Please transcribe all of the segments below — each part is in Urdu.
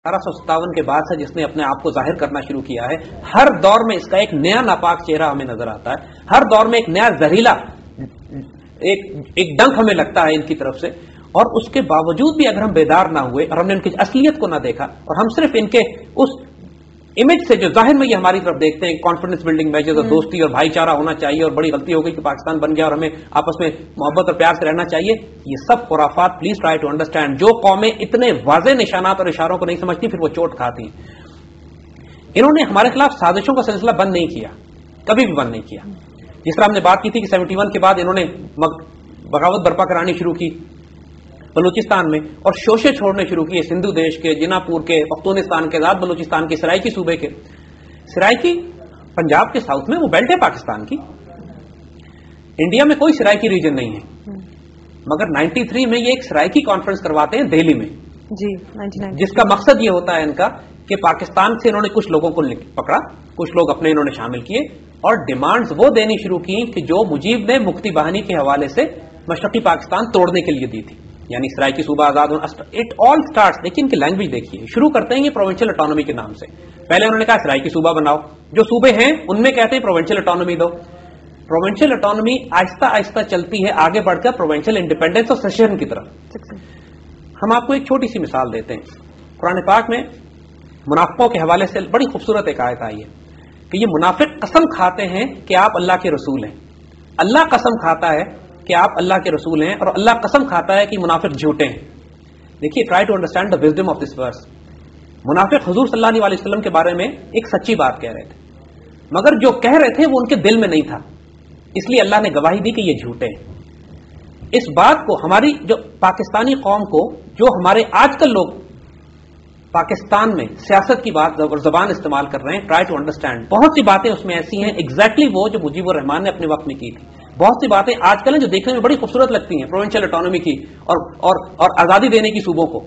1857 کے بعد سے جس نے اپنے آپ کو ظاہر کرنا شروع کیا ہے، ہر دور میں اس کا ایک نیا ناپاک چہرہ ہمیں نظر آتا ہے، ہر دور میں ایک نیا زہریلا ایک ڈنک ہمیں لگتا ہے ان کی طرف سے، اور اس کے باوجود بھی اگر ہم بیدار نہ ہوئے اور ہم نے ان کی اصلیت کو نہ دیکھا اور ہم صرف ان کے اس امیج سے جو ظاہر میں یہ ہماری طرف دیکھتے ہیں کانفیڈنس بلڈنگ میجرز اور دوستی اور بھائی چارہ ہونا چاہیے اور بڑی غلطی ہو گئی کہ پاکستان بن گیا اور ہمیں آپس میں محبت اور پیار سے رہنا چاہیے، یہ سب خرافات. Please try to understand. جو قومیں اتنے واضح نشانات اور اشاروں کو نہیں سمجھتی پھر وہ چوٹ کھاتی ہیں. انہوں نے ہمارے خلاف سازشوں کا سلسلہ بند نہیں کیا، کبھی بھی بند نہیں کیا. جس طرح ہم نے بات کی تھی کہ 71 کے بعد انہوں نے بغاوت برپا کرانی شروع کی بلوچستان میں اور شوشے چھوڑنے شروع کیے سندھو دیش کے، جنا پور کے، پختونستان کے، آزاد بلوچستان کے، سرائکی صوبے کے. سرائکی پنجاب کے ساؤتھ میں وہ بیلٹ ہے پاکستان کی. انڈیا میں کوئی سرائکی ریجن نہیں ہے، مگر 93 میں یہ ایک سرائکی کانفرنس کرواتے ہیں دہلی میں جی، جس کا مقصد یہ ہوتا ہے ان کا کہ پاکستان سے انہوں نے کچھ لوگوں کو پکڑا، کچھ لوگ اپنے انہوں نے شامل کیے اور ڈیمانڈز وہ دینی شروع کی کہ جو مجیب نے مفتی بہانی کے حوالے سے مشرقی پاکستان توڑنے کے لیے دی تھی، یعنی سرائکی صوبہ آزاد. اٹ آل اسٹارٹس، دیکھیے ان کی لینگویج دیکھیے، شروع کرتے ہیں یہ پروونشل اٹانومی کے نام سے. پہلے انہوں نے کہا سرائکی صوبہ بناؤ، جو صوبے ہیں ان میں کہتے ہیں پروونشل اٹانومی دو. پروونشل اٹانومی آہستہ آہستہ چلتی ہے آگے بڑھ کر پروونشل انڈیپینڈنس اور سیشن کی طرف. ہم آپ کو ایک چھوٹی سی مثال دیتے ہیں. قرآن پاک میں منافقوں کے حوالے سے بڑی خوبصورت ایک آیت آئی ہے کہ یہ منافق قسم کھاتے ہیں کہ آپ اللہ کے رسول ہیں. اللہ قسم کھاتا ہے کہ آپ اللہ کے رسول ہیں اور اللہ قسم کھاتا ہے کہ منافق جھوٹے ہیں. دیکھیے try to understand the wisdom of this verse. منافق حضور صلی اللہ علیہ وسلم کے بارے میں ایک سچی بات کہہ رہے تھے، مگر جو کہہ رہے تھے وہ ان کے دل میں نہیں تھا، اس لیے اللہ نے گواہی دی کہ یہ جھوٹے ہیں. اس بات کو ہماری جو پاکستانی قوم کو، جو ہمارے آج کل لوگ پاکستان میں سیاست کی بات اور زبان استعمال کر رہے ہیں، ٹرائی ٹو انڈرسٹینڈ. بہت سی باتیں اس میں ایسی ہیں ایگزیکٹلی وہ جو مجیب الرحمان نے اپنے وقت میں کی تھی. بہت سی باتیں آج کل ہیں جو دیکھنے میں بڑی خوبصورت لگتی ہیں، پروونشل اٹانومی کی اور آزادی دینے کی صوبوں کو،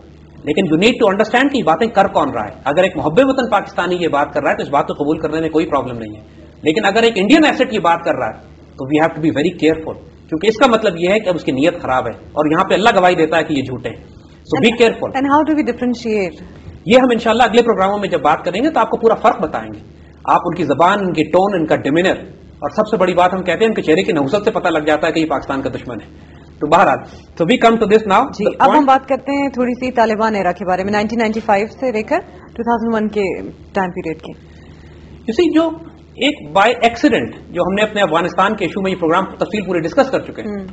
لیکن یو نیڈ ٹو انڈرسٹینڈ کہ یہ باتیں کر کون رہا ہے. اگر ایک محب وطن پاکستانی یہ بات کر رہا ہے تو اس بات کو قبول کرنے میں کوئی پرابلم نہیں ہے، لیکن اگر ایک انڈین ایسٹ یہ بات کر رہا ہے تو we have to be very careful, کیونکہ اس کا مطلب یہ ہے کہ اب اس کی نیت خراب ہے اور یہاں پہ اللہ گواہی دیتا ہے کہ یہ جھوٹے ہیں. So be careful. And how do we differentiate? یہ ہم انشاءاللہ اگلے پروگراموں میں جب بات کریں گے تو آپ کو پورا فرق بتائیں گے. آپ ان کی زبان، ان کی ٹون، ان کا ڈیمینر، اور سب سے بڑی بات ہم کہتے ہیں ان کے چہرے کی نحوست سے پتہ لگ جاتا ہے کہ یہ پاکستان کا دشمن ہے. تو بہرحال تو وی کم ٹو دس ناؤ. جی، اب ہم بات کرتے ہیں تھوڑی سی طالبان ایرا کے بارے میں، 1995 سے لے کر 2001 کے ٹائم پیریڈ کے. اسی جو ایک بائی ایکسیڈنٹ جو ہم نے اپنے افغانستان کے ایشو میں یہ پروگرام تفصیل پورے ڈسکس کر چکے ہیں.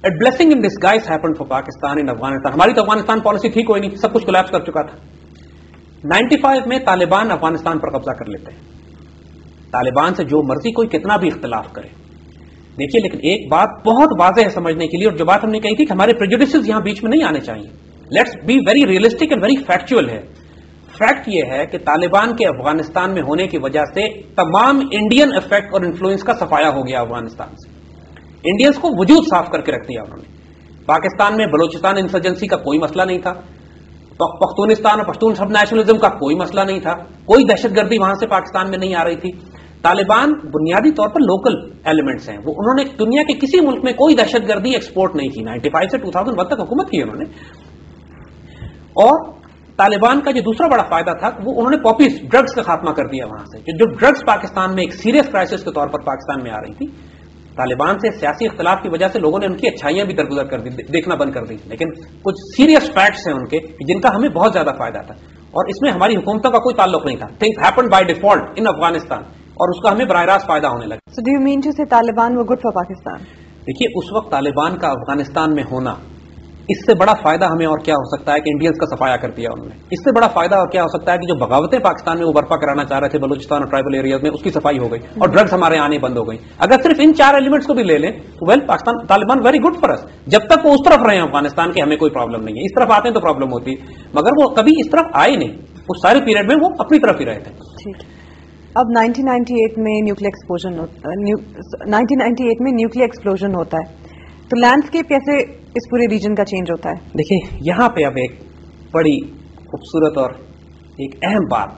A blessing in disguise happened for Pakistan in Afghanistan. ہماری تو افغانستان پالیسی تھی کوئی نہیں، سب کچھ کولیپس کر چکا تھا. 95 میں طالبان افغانستان پر قبضہ کر لیتے ہیں. طالبان سے جو مرضی کوئی کتنا بھی اختلاف کرے، دیکھیے لیکن ایک بات بہت واضح ہے سمجھنے کے لیے، اور جو بات ہم نے کہی تھی کہ ہمارے پریجوڈیسز یہاں بیچ میں نہیں آنے چاہیے. Let's be very realistic and very factual ہے. فیکٹ یہ ہے کہ طالبان کے افغانستان میں ہونے کی وجہ سے تمام انڈین افیکٹ اور انفلوئنس کا صفایا ہو گیا افغانستان سے. انڈینز کو وجود صاف کر کے رکھ دیا انہوں نے. پاکستان میں بلوچستان انسرجنسی کا کوئی مسئلہ نہیں تھا، پختونستان اور پشتون سب نیشنلزم کا کوئی مسئلہ نہیں تھا، کوئی دہشت گردی وہاں سے پاکستان میں نہیں آ رہی تھی. طالبان بنیادی طور پر لوکل ایلیمنٹس ہیں، وہ انہوں نے دنیا کے کسی ملک میں کوئی دہشت گردی ایکسپورٹ نہیں کی. 95 سے 2001 تک حکومت کی انہوں نے. اور طالبان کا جو دوسرا بڑا فائدہ تھا وہ انہوں نے پاپیز ڈرگز کا خاتمہ کر دیا وہاں سے. جو ڈرگز پاکستان میں ایک سیریس کرائسس کے طور پر پاکستان میں آ رہی تھی، طالبان سے سیاسی اختلاف کی وجہ سے لوگوں نے ان کی اچھائیاں بھی درگزر کر دی، دیکھنا بند کر دی، لیکن کچھ سیریس فیکٹس ہیں ان کے جن کا ہمیں بہت زیادہ فائدہ تھا اور اس میں ہماری حکومتوں کا کوئی تعلق نہیں تھا. تھنگس ہیپنڈ بائی ڈیفالٹ ان افغانستان اور اس کا ہمیں براہ راست فائدہ ہونے لگا. So do you mean to say Taliban were good for Pakistan? دیکھیے اس وقت طالبان کا افغانستان میں ہونا، اس سے بڑا فائدہ ہمیں اور کیا ہو سکتا ہے کہ انڈینز کا صفایا کر دیا انہوں نے. اس سے بڑا فائدہ اور کیا ہو سکتا ہے کہ جو بغاوتیں پاکستان میں وہ برپا کرانا چاہ رہے تھے بلوچستان اور ٹرائبل ایریاز میں، اس کی صفائی ہو گئی اور ڈرگز ہمارے آنے بند ہو گئی. اگر صرف ان 4 ایلیمنٹس کو بھی لے لیں تو well Pakistan Taliban very good for us. جب تک وہ اس طرف رہے ہیں افغانستان کے ہمیں کوئی پرابلم نہیں ہے. اس طرف آتے ہیں تو پرابلم ہوتی ہے، مگر وہ کبھی اس طرف آئے نہیں. اس سارے پیریڈ میں وہ اپنی طرف ہی رہے تھے. ٹھیک. اب 1998 میں نیوکلیئر ایکسپلوژن ہوتا ہے تو لینڈسکیپ کیسے اس پورے ریجن کا چینج ہوتا ہے؟ دیکھیں یہاں پہ اب ایک بڑی خوبصورت اور ایک اہم بات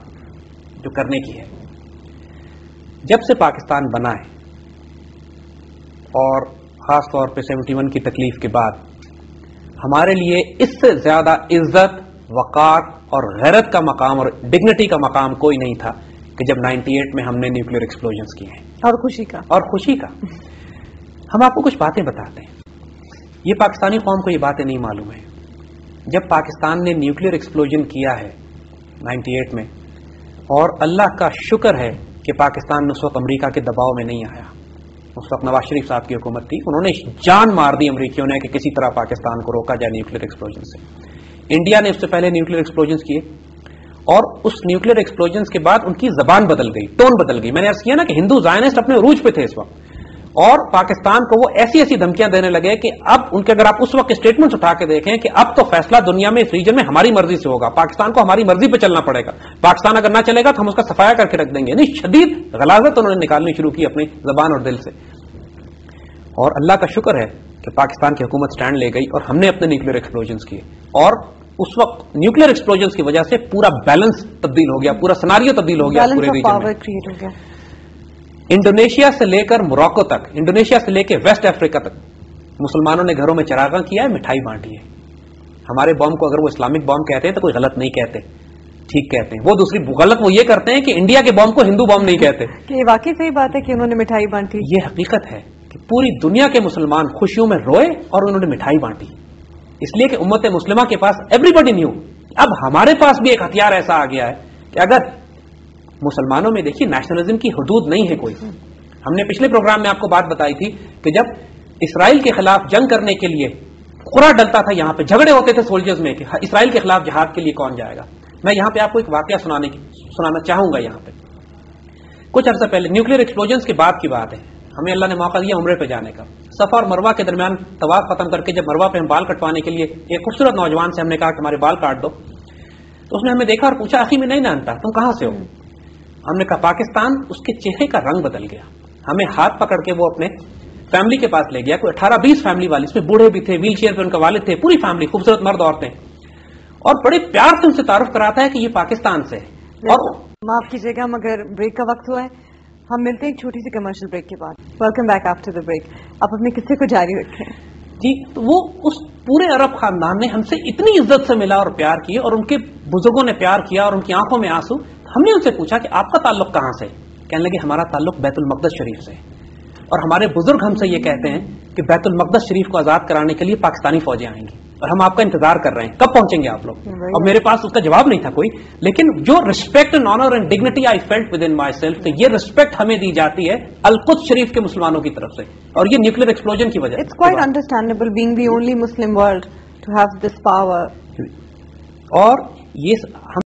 جو کرنے کی ہے. جب سے پاکستان بنا ہے اور خاص طور پہ 71 کی تکلیف کے بعد، ہمارے لیے اس سے زیادہ عزت وقار اور غیرت کا مقام اور ڈگنیٹی کا مقام کوئی نہیں تھا کہ جب 98 میں ہم نے نیوکلیر ایکسپلوژنز کیے ہیں. اور خوشی کا ہم آپ کو کچھ باتیں بتاتے ہیں. یہ پاکستانی قوم کو یہ باتیں نہیں معلوم ہیں. جب پاکستان نے نیوکلیر ایکسپلوژن کیا ہے 98 میں, اور اللہ کا شکر ہے کہ پاکستان اس وقت امریکہ کے دباؤ میں نہیں آیا. اس وقت نواز شریف صاحب کی حکومت تھی, انہوں نے جان مار دی امریکیوں نے کہ کسی طرح پاکستان کو روکا جائے نیوکلیر ایکسپلوژن سے. انڈیا نے اس سے پہلے نیوکلیر ایکسپلوژنز کیے, اور اس نیوکلیر ایکسپلوژنز کے بعد ان کی زبان بدل گئی, ٹون بدل گئی. میں نے عرض کیا نا کہ ہندو زائنسٹ اپنے عروج پہ تھے اس وقت, اور پاکستان کو وہ ایسی ایسی دھمکیاں دینے لگے کہ اب ان کے, اگر آپ اس وقت اسٹیٹمنٹس اٹھا کے دیکھیں کہ اب تو فیصلہ دنیا میں اس ریجن میں ہماری مرضی سے ہوگا, پاکستان کو ہماری مرضی پہ چلنا پڑے گا, پاکستان اگر نہ چلے گا تو ہم اس کا صفایا کر کے رکھ دیں گے. یعنی شدید غلاظت انہوں نے نکالنی شروع کی اپنی زبان اور دل سے. اور اللہ کا شکر ہے کہ پاکستان کی حکومت سٹینڈ لے گئی اور ہم نے اپنے نیوکلیر ایکسپلوژنز کیے, اور اس وقت نیوکلیر ایکسپلوژنز کی وجہ سے پورا بیلنس تبدیل ہو گیا, پورا سناریو تبدیل ہو گیا پورے ریجن میں. انڈونیشیا سے لے کر موراکو تک, انڈونیشیا سے لے کے ویسٹ افریقہ تک مسلمانوں نے گھروں میں چراغاں کیا ہے, مٹھائی بانٹی ہے. ہمارے بم کو اگر وہ اسلامک بم کہتے ہیں تو کوئی غلط نہیں کہتے, ٹھیک کہتے ہیں. وہ دوسری غلط وہ یہ کرتے ہیں کہ انڈیا کے بم کو ہندو بم نہیں کہتے. یہ واقعی صحیح بات ہے کہ انہوں نے مٹھائی بانٹی. یہ حقیقت ہے کہ پوری دنیا کے مسلمان خوشیوں میں روئے اور انہوں نے مٹھائی بانٹی, اس لیے کہ امت مسلمہ کے پاس ایوری بڈی نیو. اب ہمارے پاس بھی ایک ہتھیار ایسا آ گیا ہے کہ اگر مسلمانوں میں دیکھیے نیشنلزم کی حدود نہیں ہے کوئی. ہم نے پچھلے پروگرام میں آپ کو بات بتائی تھی کہ جب اسرائیل کے خلاف جنگ کرنے کے لیے قرعہ ڈلتا تھا, یہاں پہ جھگڑے ہوتے تھے سولجرز میں کہ اسرائیل کے خلاف جہاد کے لیے کون جائے گا. میں یہاں پہ آپ کو ایک واقعہ سنانا چاہوں گا. یہاں پہ کچھ عرصہ پہلے نیوکلیر ایکسپلوژنز کے بعد کی بات ہے, ہمیں اللہ نے موقع دیا عمرے پہ جانے کا. صفا اور مروہ کے درمیان طواف ختم کر کے جب مروہ پہ ہم بال کٹوانے کے لیے ایک خوبصورت نوجوان سے ہم نے کہا کہ ہمارے بال کاٹ دو, تو اس نے ہمیں دیکھا اور پوچھا اخی میں نہیں جانتا تم کہاں سے ہو. ہم نے کہا پاکستان. اس کے چہرے کا رنگ بدل گیا. ہمیں ہاتھ پکڑ کے وہ اپنے فیملی کے پاس لے گیا, کوئی 18-20 فیملی والے, اس میں بوڑھے بھی تھے, ویل چیئر پہ ان کا والد تھے, پوری فیملی, خوبصورت مرد عورتیں, اور بڑے پیار سے ان سے تعارف کراتا ہے کہ یہ پاکستان سے. اور معاف کیجیے گا مگر بریک کا وقت ہوا ہے, ہم ملتے ہیں ایک چھوٹی سی کمرشل بریک کے بعد. Welcome back after the break. آپ اپنے قصے کو جاری رکھیں. جی, تو وہ اس پورے عرب خاندان نے ہم سے اتنی عزت سے ملا اور پیار کیے, اور ان کے بزرگوں نے پیار کیا اور ان کی آنکھوں میں آنسو. ہم نے ان سے پوچھا کہ آپ کا تعلق کہاں سے؟ کہنے لگے ہمارا تعلق بیت المقدس شریف سے, اور ہمارے بزرگ ہم سے یہ کہتے ہیں کہ بیت المقدس شریف کو آزاد کرانے کے لیے پاکستانی فوجیں آئیں گی, اور ہم آپ کا انتظار کر رہے ہیں کب پہنچیں گے آپ لوگ. اور میرے پاس اس کا جواب نہیں تھا کوئی, لیکن جو respect and honour and dignity I felt with in my self, کہ یہ رسپیکٹ ہمیں دی جاتی ہے القدس شریف کے مسلمانوں کی طرف سے, اور یہ نیوکلیر ایکسپلوژن کی وجہ. It's quite understandable being the only Muslim world to have this power. اور یہ ہم